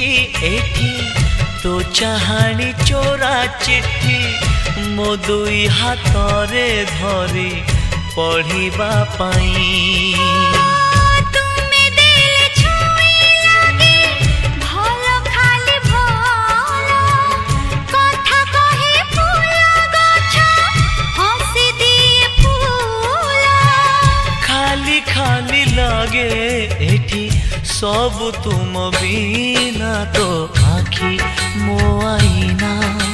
लिखिछि एठी तो चाहानी चोरा चिट्ठी मो दुई हाथरे धरी पढ़िबा पाई। खाली लगे एठी सब तुम बिना तो आखी मो आईना।